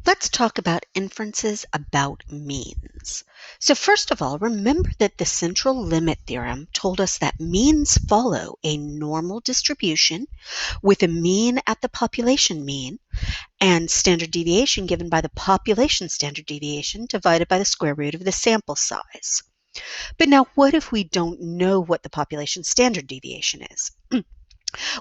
Let's talk about inferences about means. So first of all, remember that the central limit theorem told us that means follow a normal distribution with a mean at the population mean and standard deviation given by the population standard deviation divided by the square root of the sample size. But now what if we don't know what the population standard deviation is?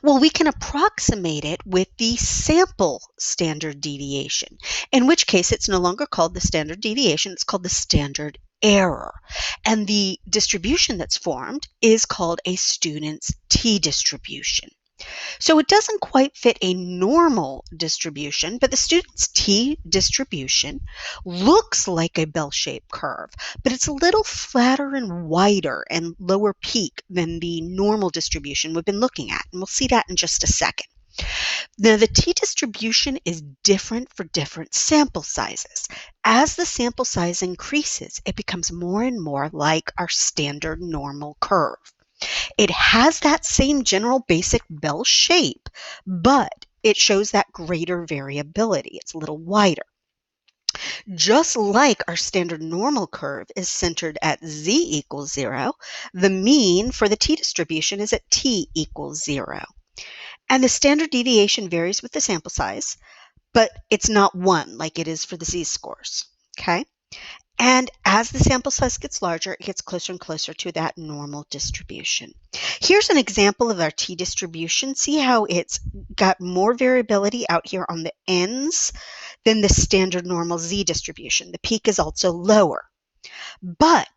Well, we can approximate it with the sample standard deviation, in which case it's no longer called the standard deviation, it's called the standard error. And the distribution that's formed is called a student's t-distribution. So it doesn't quite fit a normal distribution, but the student's t-distribution looks like a bell-shaped curve, but it's a little flatter and wider and lower peak than the normal distribution we've been looking at, and we'll see that in just a second. Now, the t-distribution is different for different sample sizes. As the sample size increases, it becomes more and more like our standard normal curve. It has that same general basic bell shape, but it shows that greater variability. It's a little wider. Just like our standard normal curve is centered at z equals 0, the mean for the t-distribution is at t equals 0. And the standard deviation varies with the sample size, but it's not 1 like it is for the z-scores, okay? And as the sample size gets larger, it gets closer and closer to that normal distribution. Here's an example of our t-distribution. See how it's got more variability out here on the ends than the standard normal z-distribution. The peak is also lower. But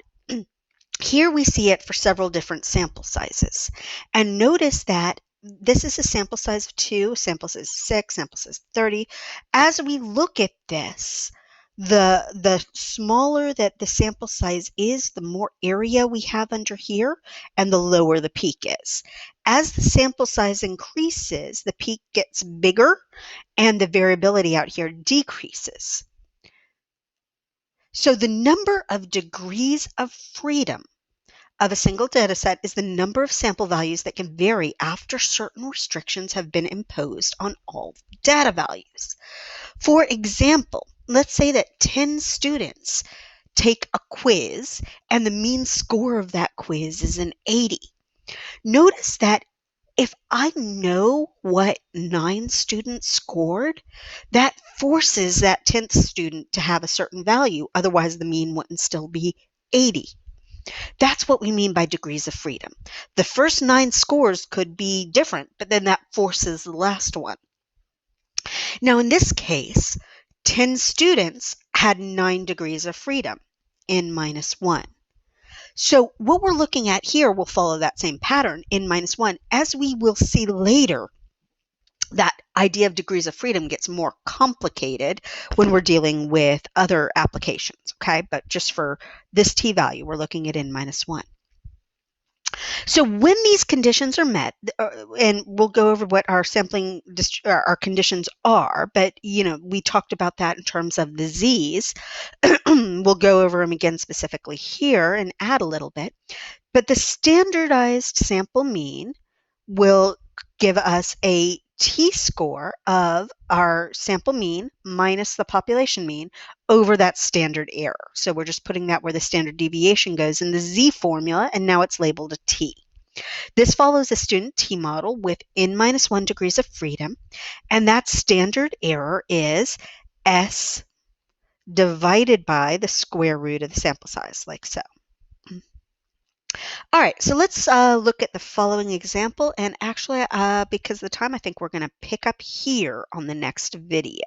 here we see it for several different sample sizes. And notice that this is a sample size of 2, sample size 6, sample size 30. As we look at this, the smaller that the sample size is, the more area we have under here, and the lower the peak is. As the sample size increases, the peak gets bigger, and the variability out here decreases. So the number of degrees of freedom of a single data set is the number of sample values that can vary after certain restrictions have been imposed on all data values. For example, let's say that 10 students take a quiz and the mean score of that quiz is an 80. Notice that if I know what 9 students scored, that forces that 10th student to have a certain value. Otherwise, the mean wouldn't still be 80. That's what we mean by degrees of freedom. The first 9 scores could be different, but then that forces the last one. Now, in this case, 10 students had 9 degrees of freedom, n minus 1. So what we're looking at here will follow that same pattern, n minus 1. As we will see later, that idea of degrees of freedom gets more complicated when we're dealing with other applications, okay? But just for this t value, we're looking at n minus 1. So when these conditions are met, and we'll go over what our sampling our conditions are, but we talked about that in terms of the z's. We'll go over them again specifically here and add a little bit. But the standardized sample mean will give us a t-score of our sample mean minus the population mean over that standard error. So we're just putting that where the standard deviation goes in the z formula, and now it's labeled a t. This follows a student t model with n minus 1 degrees of freedom, and that standard error is s divided by the square root of the sample size, like so. All right, so let's look at the following example, and actually, because of the time, I think we're going to pick up here on the next video.